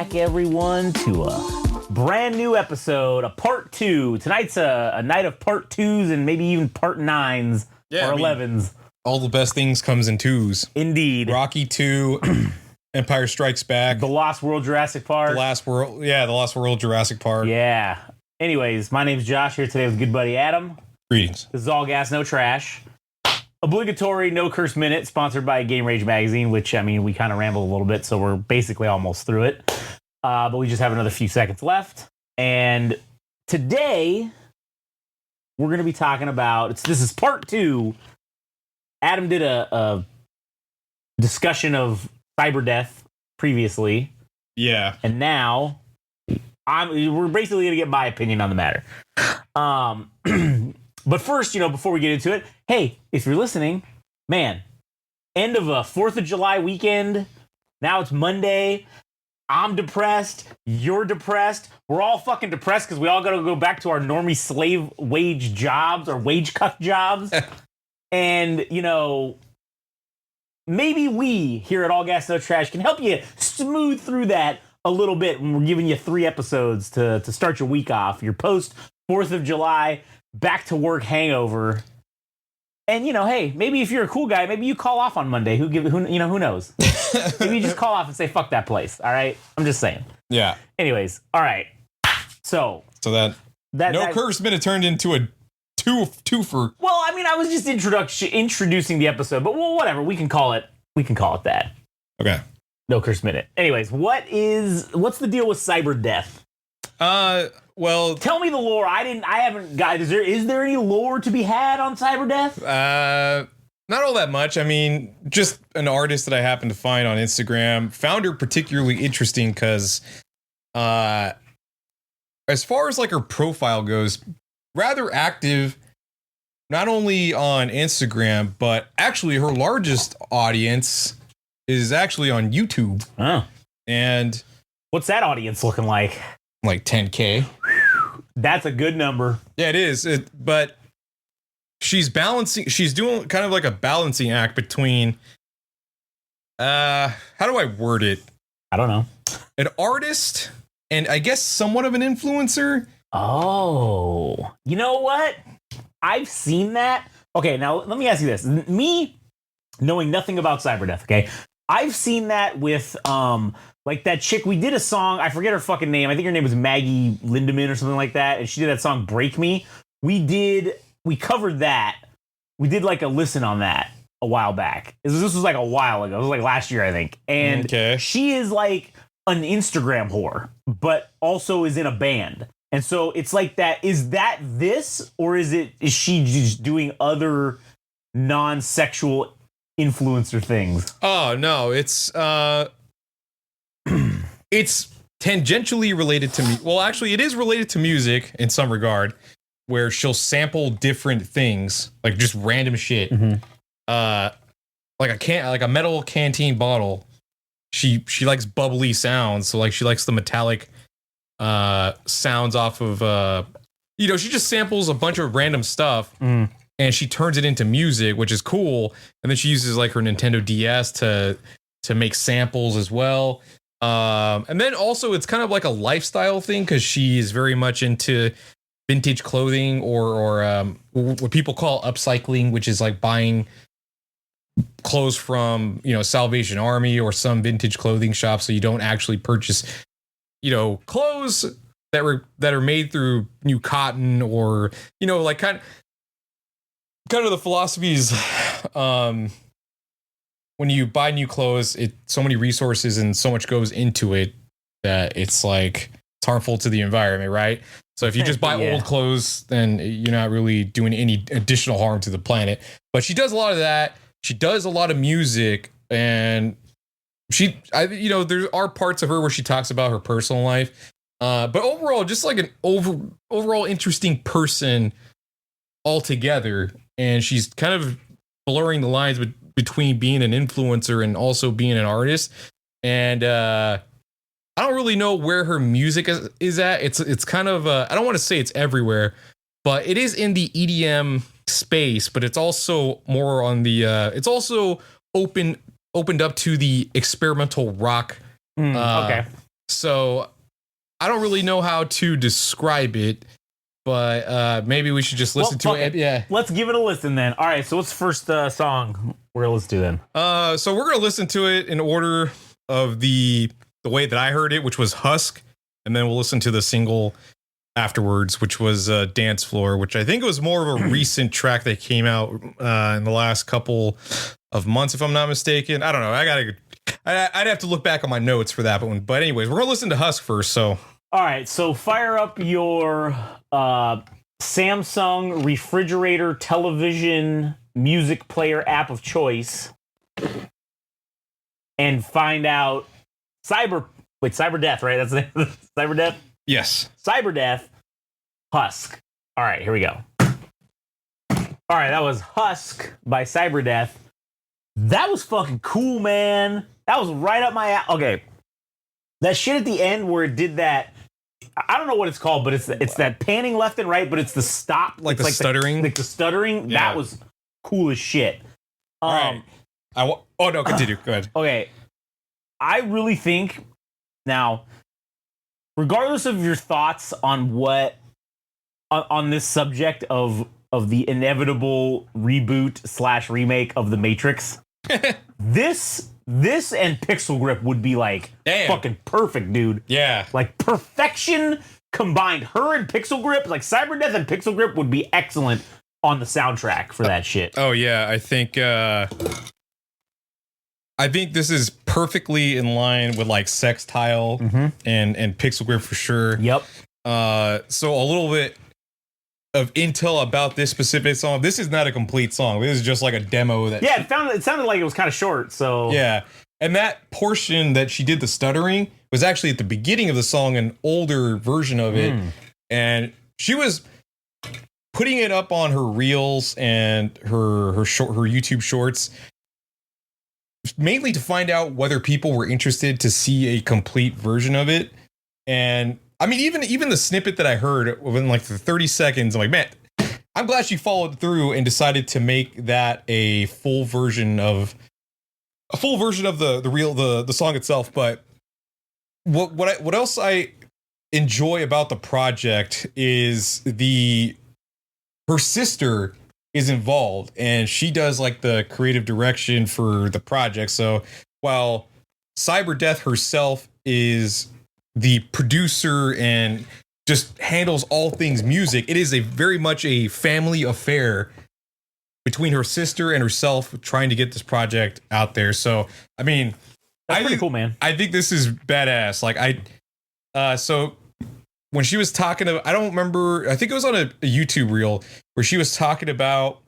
back, everyone, to a brand new episode, a part two. Tonight's a night of part twos and maybe even part nines or 11s. All the best things comes in twos. Indeed. Rocky 2, Empire Strikes Back. The Lost World Jurassic Park. The Lost World Jurassic Park. Yeah. Anyways, my name's Josh, here today with good buddy Adam. Greetings. This is All Gas, No Trash. Obligatory No Curse Minute, sponsored by Game Rage Magazine, which, I mean, we kind of rambled a little bit, so we're basically almost through it. But we just have another few seconds left. And today, we're going to be talking about, this is part two. Adam did a discussion of cyber death previously. Yeah. And now, we're basically going to get my opinion on the matter. But first, before we get into it, hey, if you're listening, man, end of a 4th of July weekend. Now it's Monday. I'm depressed. You're depressed. We're all fucking depressed because we all got to go back to our normie slave wage jobs or wage cuck jobs. And, maybe we here at All Gas No Trash can help you smooth through that a little bit when we're giving you 3 episodes to start your week off. Your post 4th of July back to work hangover. And, hey, maybe if you're a cool guy, maybe you call off on Monday. Who knows? Maybe you just call off and say, fuck that place. All right. I'm just saying. Yeah. Anyways. All right. So that No Curse Minute turned into a twofer. Well, I mean, I was just introducing the episode, but whatever. We can call it that. Okay. No Curse Minute. Anyways, what's the deal with cyber death? Well, tell me the lore. I haven't got. Is there any lore to be had on cyber death? Not all that much. I mean, just an artist that I happened to find on Instagram. Found her particularly interesting because, as far as like her profile goes, rather active. Not only on Instagram, but actually her largest audience is actually on YouTube. Oh, and what's that audience looking like? Like 10K. That's a good number. Yeah, it is. But she's doing kind of like a balancing act between, how do I word it? I don't know. An artist and I guess somewhat of an influencer. Oh, you know what? I've seen that. Okay, now let me ask you this. Me knowing nothing about cyber death, okay? I've seen that with, like that chick, we did a song, I forget her fucking name. I think her name was Maggie Lindemann or something like that. And she did that song, Break Me. We covered that. We did like a listen on that a while back. This was like a while ago. It was like last year, I think. And She is like an Instagram whore, but also is in a band. And so it's like that. Is that this, or is she just doing other non-sexual influencer things? Oh, no, it's it's tangentially related to me. Well, actually, it is related to music in some regard, where she'll sample different things, like just random shit. Mm-hmm. Like a metal canteen bottle. She likes bubbly sounds, so like she likes the metallic sounds off of she just samples a bunch of random stuff and she turns it into music, which is cool. And then she uses like her Nintendo DS to make samples as well. And then also it's kind of like a lifestyle thing because she is very much into vintage clothing or what people call upcycling, which is like buying clothes from Salvation Army or some vintage clothing shop, so you don't actually purchase clothes that are made through new cotton or like kind of the philosophies. When you buy new clothes, so many resources and so much goes into it that it's like it's harmful to the environment, right? So if you just buy old clothes, then you're not really doing any additional harm to the planet. But she does a lot of that. She does a lot of music, and there are parts of her where she talks about her personal life. But overall, just like an overall interesting person altogether. And she's kind of blurring the lines between being an influencer and also being an artist. And I don't really know where her music is at. It's kind of I don't want to say it's everywhere, but it is in the EDM space. But it's also more on the it's also opened up to the experimental rock So I don't really know how to describe it, but maybe we should just listen to it. Yeah. Let's give it a listen then. All right. So what's the first song we're going to listen to then? So we're going to listen to it in order of the way that I heard it, which was Husk. And then we'll listen to the single afterwards, which was Dance Floor, which I think was more of a recent track that came out in the last couple of months, if I'm not mistaken. I don't know. I'd have to look back on my notes for that one. But anyways, we're going to listen to Husk first. So. All right. So fire up your Samsung refrigerator, television, music player app of choice and find out Cyber Death, right? That's the name. Cyber Death? Yes. Cyber Death, Husk. All right, here we go. All right, that was Husk by Cyber Death. That was fucking cool, man. That was right up my alley. Okay. That shit at the end where it did that, I don't know what it's called, but it's that panning left and right, but it's the stop. Like the stuttering? The stuttering. Yeah. That was cool as shit. All right. Oh, no, continue. Go ahead. Okay. I really think, now, regardless of your thoughts on on this subject of the inevitable reboot / remake of The Matrix, this and Pixel Grip would be like fucking perfect, dude. Yeah. Like perfection combined. Her and Pixel Grip, like Cyber Death and Pixel Grip would be excellent on the soundtrack for that shit. Oh yeah, I think this is perfectly in line with like Sextile and Pixel Grip for sure. Yep. So a little bit of intel about this specific song. This is not a complete song. This is just like a demo that. Yeah, it sounded like it was kind of short. So yeah, and that portion that she did the stuttering was actually at the beginning of the song, an older version of it, and she was putting it up on her reels and her YouTube shorts, mainly to find out whether people were interested to see a complete version of it. And I mean, even the snippet that I heard within like the 30 seconds, I'm like, man, I'm glad she followed through and decided to make that a full version of the song itself. But what else I enjoy about the project is her sister is involved and she does like the creative direction for the project. So while Cyber Death herself is the producer and just handles all things music, it is very much a family affair between her sister and herself trying to get this project out there. So, I mean, that's pretty cool, man. I think this is badass. Like so when she was talking about, I don't remember, I think it was on a YouTube reel where she was talking about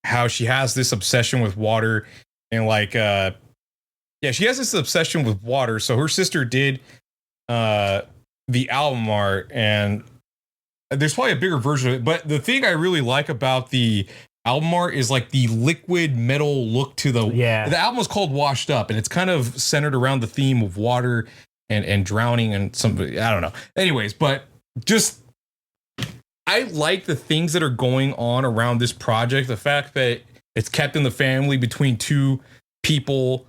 how she has this obsession with water and like, she has this obsession with water. So her sister did the album art, and there's probably a bigger version of it. But the thing I really like about the album art is like the liquid metal look to the album is called Washed Up, and it's kind of centered around the theme of water and drowning and something. I don't know. Anyways, but just I like the things that are going on around this project. The fact that it's kept in the family between two people.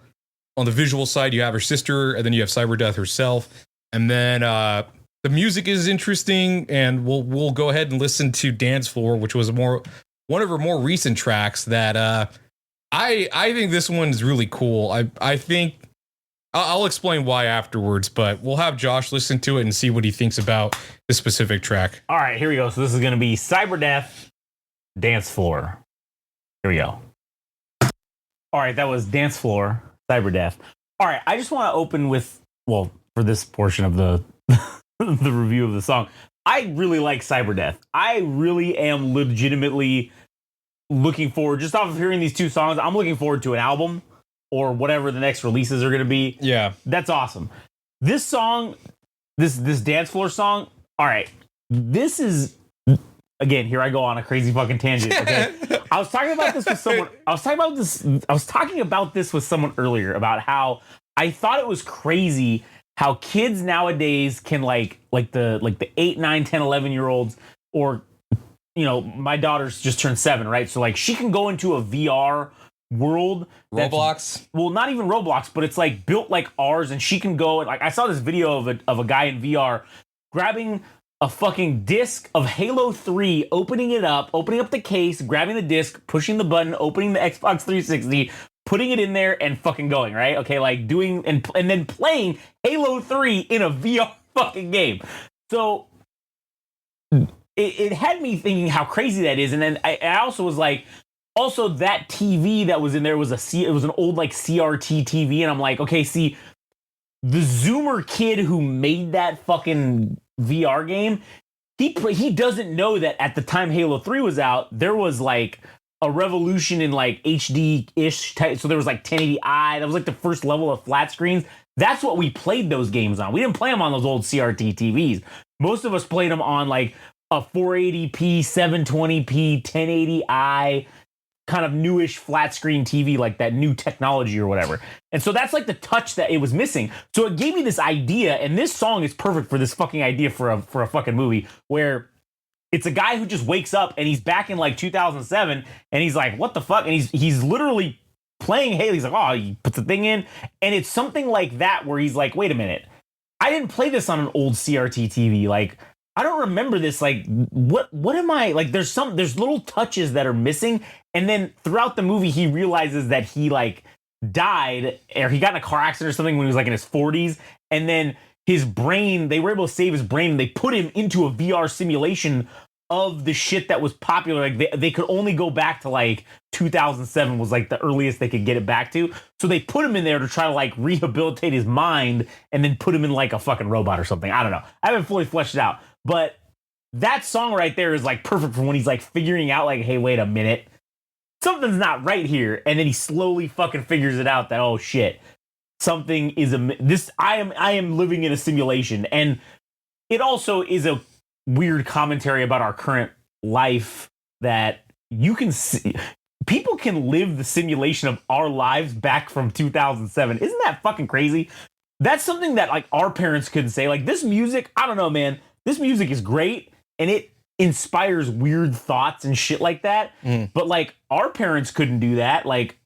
On the visual side, you have her sister, and then you have Cyber Death herself. And then the music is interesting, and we'll go ahead and listen to Dance Floor, which was one of her more recent tracks that I think this one's really cool. I think I'll explain why afterwards, but we'll have Josh listen to it and see what he thinks about this specific track. All right, here we go. So this is going to be Cyber Death, Dance Floor. Here we go. All right, that was Dance Floor, Cyber Death. All right, I just want to open with, well, for this portion of the the review of the song, I really like Cyber Death. I really am legitimately looking forward, just off of hearing these two songs, I'm looking forward to an album or whatever the next releases are going to be. Yeah. That's awesome. This song, this Dance Floor song, all right, this is, again, here I go on a crazy fucking tangent, okay? I was talking about this with someone earlier about how I thought it was crazy how kids nowadays can like the 8, 9, 10, 11-year-olds, or, you know, my daughter's just turned 7, right? So like she can go into a VR world. Roblox. Well, not even Roblox, but it's like built like ours, and she can go and like I saw this video of a guy in VR grabbing a fucking disc of Halo 3, opening up the case, grabbing the disc, pushing the button, opening the Xbox 360, putting it in there, and fucking going, right? Okay, like doing and then playing Halo 3 in a VR fucking game. So it had me thinking how crazy that is, and then I also was like, also that TV that was in there was it was an old like CRT TV, and I'm like, okay, see, the Zoomer kid who made that fucking VR game, he doesn't know that at the time Halo 3 was out, there was like a revolution in like HD-ish type. So there was like 1080i. That was like the first level of flat screens. That's what we played those games on. We didn't play them on those old CRT TVs. Most of us played them on like a 480p, 720p, 1080i kind of newish flat screen TV, like that new technology or whatever. And so that's like the touch that it was missing. So it gave me this idea, and this song is perfect for this fucking idea for a fucking movie where it's a guy who just wakes up and he's back in like 2007 and he's like, what the fuck? And he's literally playing Halo. He's like, oh, he puts the thing in. And it's something like that where he's like, wait a minute, I didn't play this on an old CRT TV. Like, I don't remember this. Like, what am I like? There's little touches that are missing. And then throughout the movie, he realizes that he like died or he got in a car accident or something when he was like in his 40s. And then his brain, they were able to save his brain. They put him into a VR simulation of the shit that was popular. Like they could only go back to like 2007 was like the earliest they could get it back to. So they put him in there to try to like rehabilitate his mind and then put him in like a fucking robot or something. I don't know. I haven't fully fleshed it out. But that song right there is like perfect for when he's like figuring out like, hey, wait a minute, something's not right here. And then he slowly fucking figures it out that, oh shit, something is I am living in a simulation. And it also is a weird commentary about our current life that you can see. People can live the simulation of our lives back from 2007. Isn't that fucking crazy? That's something that like our parents couldn't say. Like this music, I don't know, man. This music is great and it inspires weird thoughts and shit like that. But like our parents couldn't do that. Like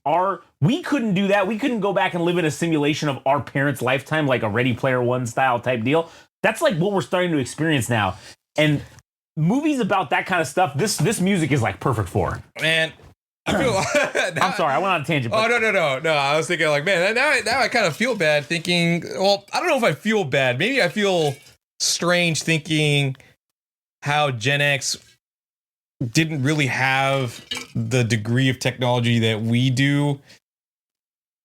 we couldn't do that. We couldn't go back and live in a simulation of our parents' lifetime, like a Ready Player One style type deal. That's like what we're starting to experience now. And movies about that kind of stuff, this music is like perfect for. Man, I feel, I'm sorry, I went on a tangent. Oh, no. I was thinking like, man, now I kind of feel bad thinking, well, I don't know if I feel bad. Maybe I feel strange thinking how Gen X didn't really have the degree of technology that we do.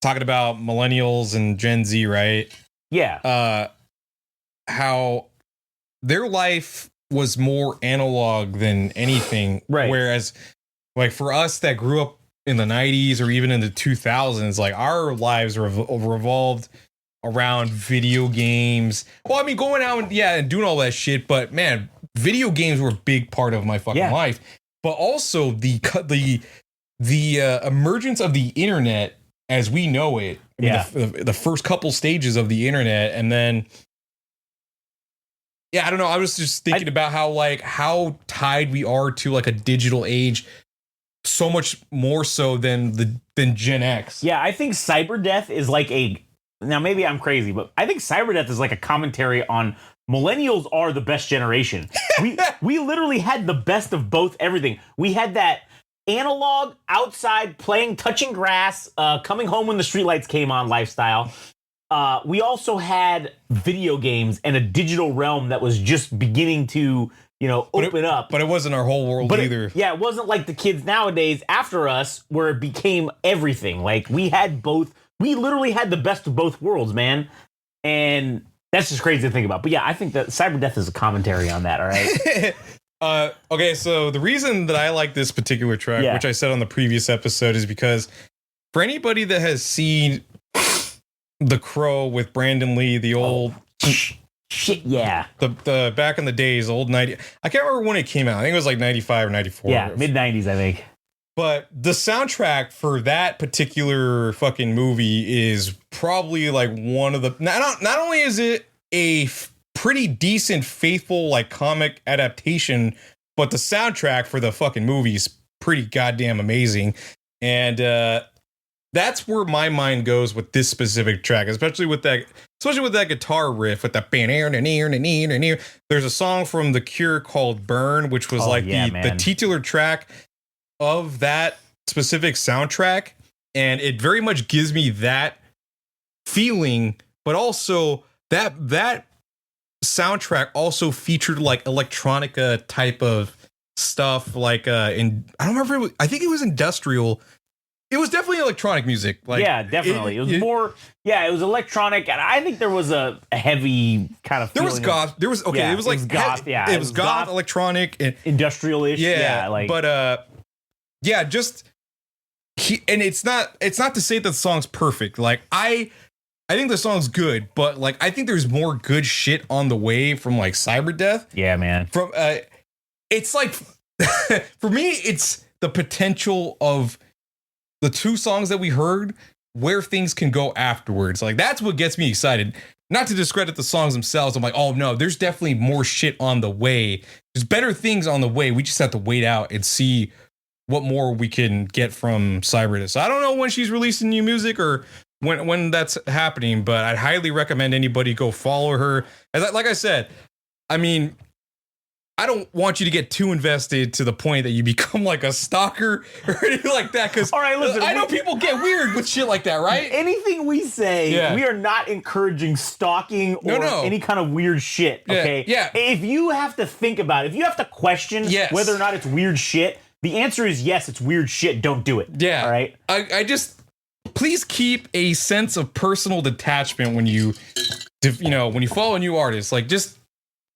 Talking about millennials and Gen Z, right? Yeah. How their life was more analog than anything. Right. Whereas like for us that grew up in the 90s or even in the 2000s, like our lives revolved around video games. Well, I mean, going out and doing all that shit, but man, video games were a big part of my fucking life. But also the emergence of the internet as we know it. I mean, the first couple stages of the internet, and then I don't know. I was just thinking about how tied we are to like a digital age, so much more so than Gen X. Yeah, I think cyber death is like now maybe I'm crazy, but I think cyber death is like a commentary on millennials are the best generation. We literally had the best of both everything. We had that analog outside playing, touching grass, coming home when the streetlights came on lifestyle. We also had video games and a digital realm that was just beginning to, open up. But it wasn't our whole world either. It wasn't like the kids nowadays after us where it became everything. Like we had both. We literally had the best of both worlds, man. And that's just crazy to think about. But yeah, I think that cyber death is a commentary on that, all right? Okay, so the reason that I like this particular track, which I said on the previous episode, is because for anybody that has seen The Crow with Brandon Lee, the old shit, yeah, the back in the days, old 90, I can't remember when it came out. I think it was like 95 or 94. Yeah, mid 90s, I think. But the soundtrack for that particular fucking movie is probably like one of the not only is it a pretty decent, faithful like comic adaptation, but the soundtrack for the fucking movie is pretty goddamn amazing. And that's where my mind goes with this specific track, especially with that guitar riff with the. There's a song from The Cure called "Burn," which was the titular track of that specific soundtrack, and it very much gives me that feeling, but also that soundtrack also featured like electronica type of stuff, like I don't remember, I think it was industrial. It was definitely electronic music. Like, yeah, definitely. It was more. Yeah, it was electronic, and I think there was a heavy kind of. There was goth. There was it was like goth. Yeah, it was goth, electronic, and industrial-ish. Yeah, like. But yeah, just and it's not to say that the song's perfect. Like I think the song's good, but like I think there's more good shit on the way from like Cyberdeath. Yeah, man. From it's like for me, it's the potential of the two songs that we heard, where things can go afterwards. Like, that's what gets me excited. Not to discredit the songs themselves. I'm like, oh no, there's definitely more shit on the way. There's better things on the way. We just have to wait out and see what more we can get from Cyberdeath. So I don't know when she's releasing new music or when that's happening, but I'd highly recommend anybody go follow her. Like I said, I mean, I don't want you to get too invested to the point that you become like a stalker or anything like that. Because all right, listen, I know people get weird with shit like that, right? Anything we say, we are not encouraging stalking or any kind of weird shit. Okay. Yeah. If you have to think about it, if you have to question whether or not it's weird shit, the answer is yes, it's weird shit. Don't do it. Yeah. All right. I just please keep a sense of personal detachment when you follow a new artist. Like, just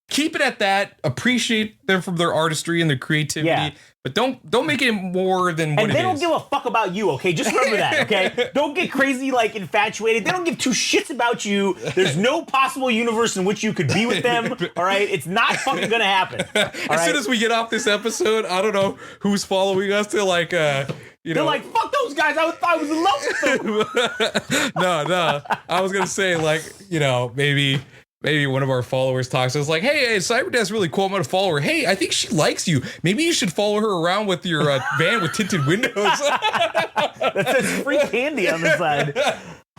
keep it at that. Appreciate them from their artistry and their creativity, but don't make it more than what it is. And they don't give a fuck about you, okay? Just remember that, okay? Don't get crazy, like, infatuated. They don't give two shits about you. There's no possible universe in which you could be with them, all right? It's not fucking gonna happen. As soon as we get off this episode, I don't know who's following us. They're like, they're like, fuck those guys. I thought I was in love with them. No. I was gonna say, like, maybe one of our followers talks to us like, hey, Cyberdeath's really cool. I'm going to follow her. Hey, I think she likes you. Maybe you should follow her around with your van with tinted windows. That says free candy on the side.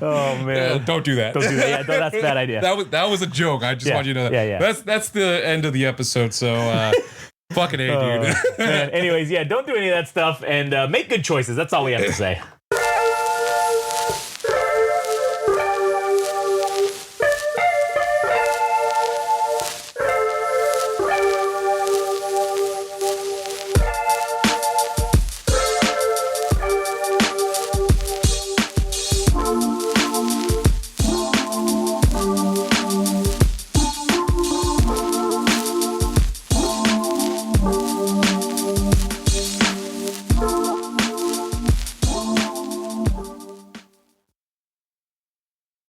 Oh, man. Don't do that. Don't do that. Yeah, that's a bad idea. That was a joke. I just want you to know that. Yeah. That's the end of the episode. So fucking A, dude. Man. Anyways, don't do any of that stuff and make good choices. That's all we have to say.